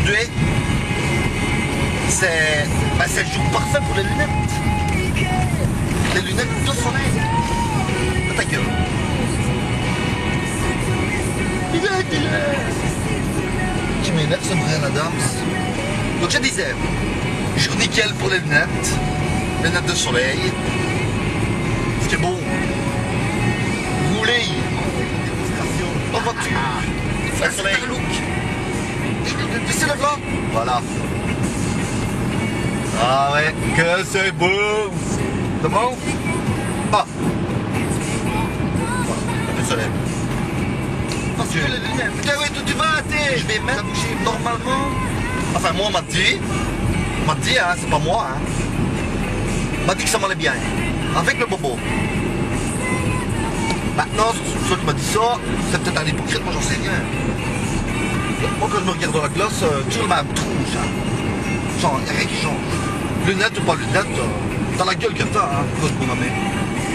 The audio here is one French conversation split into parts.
aujourd'hui, c'est le jour parfait pour les lunettes. Les lunettes de soleil. De ta gueule. Qui m'énerve, c'est Bryan Adams. Donc je disais, jour nickel pour les lunettes de soleil. C'est bon. Rouler en voiture, le soleil. Tu sais le blanc? Voilà. Ah ouais, que c'est beau. C'est bon? Ah. Un peu de soleil. Attention les lunettes. Putain ouais, tu vas hâter. Je vais mettre normalement. Enfin moi on m'a dit, hein, c'est pas moi, hein. On m'a dit que ça m'allait bien. Avec le bobo. Maintenant, ceux qui m'a dit ça, c'est peut-être un hypocrite, moi j'en sais rien. Moi quand je me regarde dans la glace, toujours le même trou, ça. Genre, il n'y a rien qui change. Lunettes ou pas lunettes, t'as la gueule que t'as, hein, pour ce bonhomme.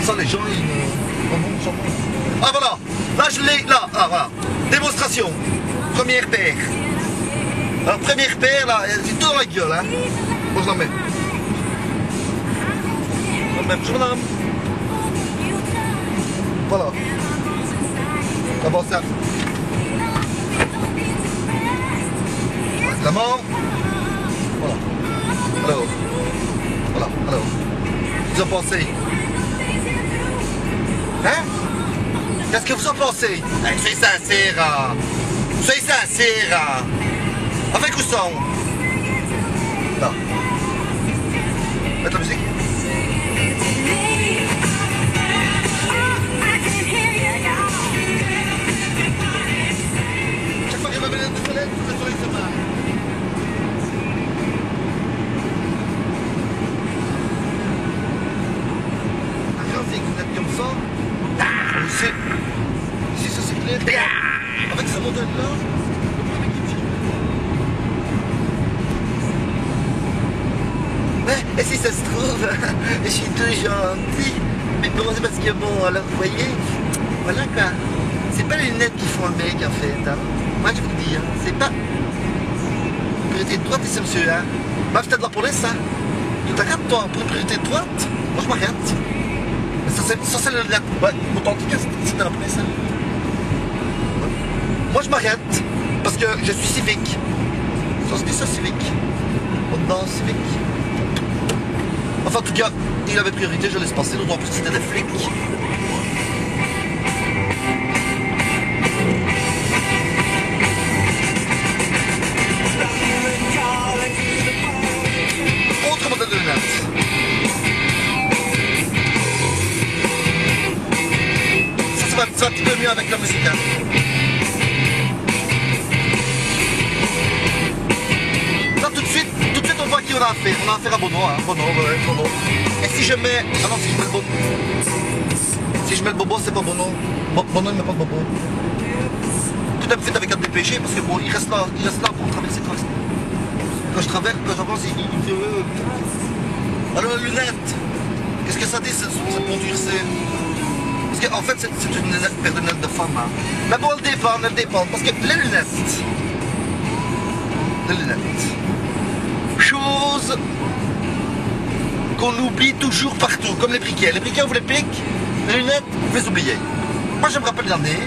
Ça, les gens, ils... Ah voilà, là je l'ai, là, ah voilà. Démonstration, première paire. Alors première paire, là, c'est tout dans la gueule, hein. Moi je la mets. Même je madame. Voilà. D'abord ça. La main. Voilà. Alors. Voilà. Alors. Qu'est-ce que vous en pensez? Hein? Qu'est-ce que vous en pensez? Soyez sincère. Soyez sincère. Avec ou sans? Là. Mettre la musique. Ici ça c'est clair. Avec ce modèle là, mais si ça se trouve, je suis tout gentil. Mais bon, c'est parce que bon, alors vous voyez, voilà quoi. C'est pas les lunettes qui font le mec en fait. Hein. Moi je vous le dis, hein. C'est pas priorité de droite ici monsieur. Hein. Moi je t'ai de la police, hein. Tu t'arrêtes toi pour une priorité de droite. Moi je m'arrête. Ça c'est le lunette. Ouais, authentique, c'est de la police. Hein. Ouais. Moi je m'arrête parce que je suis civique. Ça se dit ça civique. Non, civique. Enfin en tout cas, il avait priorité, je laisse passer, d'autant plus c'était des flics. Autre modèle de lunettes. Ça va un petit peu mieux avec la musique. Hein. Là tout de suite on voit qui on a affaire. On a affaire à Bono, hein. Bono. Et si je mets. Ah non, si je mets le bobo. Si je mets le bobo, c'est pas Bono. Bono ne met pas de bobo. Tout est fait avec un DPG parce que bon, il reste là pour traverser quand je traverse, quand j'avance, il me fait alors la lunette, qu'est-ce que ça dit cette endurcée? Parce qu'en fait c'est une paire de lunettes de femme. Hein. Mais bon, elle dépend, parce que les lunettes, chose qu'on oublie toujours partout, comme les briquets. Les briquets on vous les pique, les lunettes vous les oubliez. Moi je me rappelle l'année,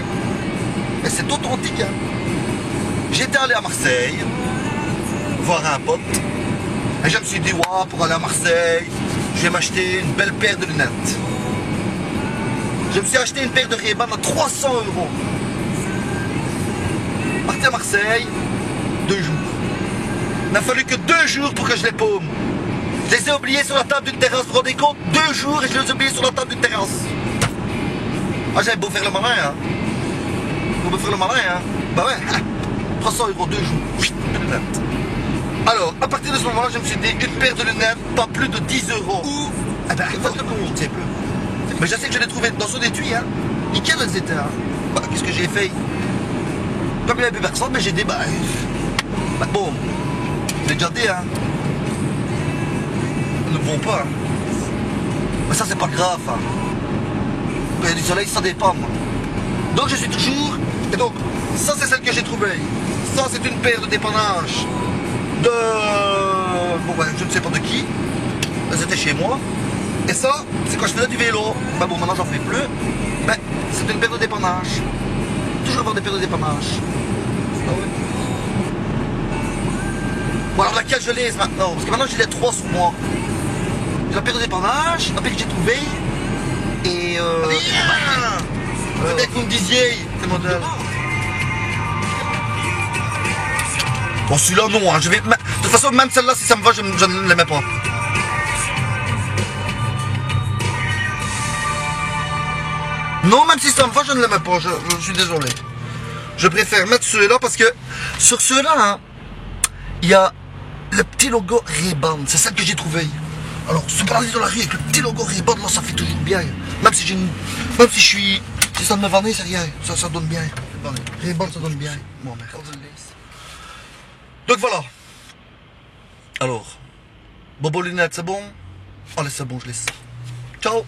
et c'est authentique. Hein. J'étais allé à Marseille, voir un pote, et je me suis dit, waouh, pour aller à Marseille, je vais m'acheter une belle paire de lunettes. Je me suis acheté une paire de Ray-Ban à 300 €. Parti à Marseille, 2 jours. Il n'a fallu que 2 jours pour que je les paume. Je les ai oubliés sur la table d'une terrasse, vous vous rendez compte? 2 jours et je les ai oubliés sur la table d'une terrasse. Ah, j'avais beau faire le malin, hein. Beau faire le malin, hein. Bah ouais, 300 € 2 jours. De lunettes. Alors, à partir de ce moment-là, je me suis dit, une paire de lunettes, pas plus de 10 € Ou, eh ben, faites le compte, c'est peu. Mais je sais que je l'ai trouvé dans son étui, hein. Nickel, elles étaient, hein. Bah, qu'est-ce que j'ai fait? Comme il n'y avait plus personne, mais j'ai dit, bah bon, je l'ai déjà dit, hein. Elles ne vont pas, hein. Mais ça, c'est pas grave, hein. Quand il y a du soleil, ça dépend, moi. Donc, je suis toujours... Et donc, ça, c'est celle que j'ai trouvée. Ça, c'est une paire de dépannage Bon, ouais, je ne sais pas de qui. Elles étaient chez moi. Et ça, c'est quand je faisais du vélo. Ben bon, maintenant j'en fais plus. Ben, c'était une paire de dépannage. Toujours avoir des paires de dépannage. Ah ouais. Bon, alors laquelle je laisse maintenant? Parce que maintenant j'ai les 3 sur moi. J'ai la paire de dépannage, la paire que j'ai trouvée. Et c'est bien que vous me disiez, c'est modèle. Bon, celui-là, non, hein, je vais. De toute façon, même celle-là, si ça me va, je ne l'aimais pas. Non, même si ça me va, je ne l'aimais pas, je suis désolé. Je préfère mettre ceux-là parce que sur ceux-là, hein, il y a le petit logo Ray-Ban, c'est celle que j'ai trouvé. Alors, se balader dans la rue avec le petit logo Ray-Ban, là, ça fait toujours bien. Même si j'ai une. Même si je suis. Si ça me va, c'est rien. Ça donne bien. Ray-Ban, ça donne bien. Bon, merde. Donc voilà. Alors, Bobo lunettes, c'est bon? Allez, c'est bon, je laisse. Ciao.